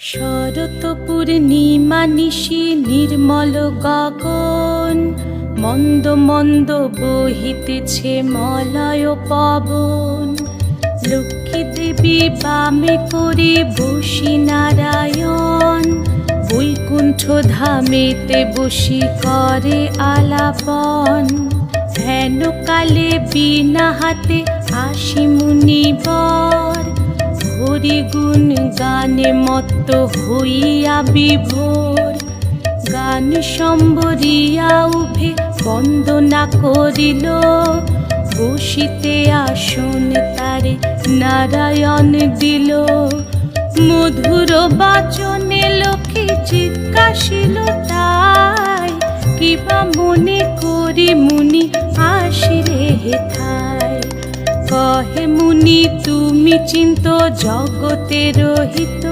শরৎ পূর্ণিমা নিশি নির্মল গগন, মন্দ মন্দ বহিতেছে মলয় পবন। লক্ষ্মী দেবী বামে করে বসি নারায়ণ, বৈকুণ্ঠ ধামেতে বসি করে আলাপন। হেন কালে বিনা হাতে আসি মুনিবর, হরিগুণ গানে মত্ত হইয়া বিভোর। গান সম্বরিয়া উভে বন্দনা করিল, বসিতে আসন তারে নারায়ণ দিল। মধুর বাচনে লোকে জিজ্ঞাসিল তাই, কিবা মনে করি মুনি আসিরে হেথায়। কহে মুনি তুমি চিন্ত জগতের হিত,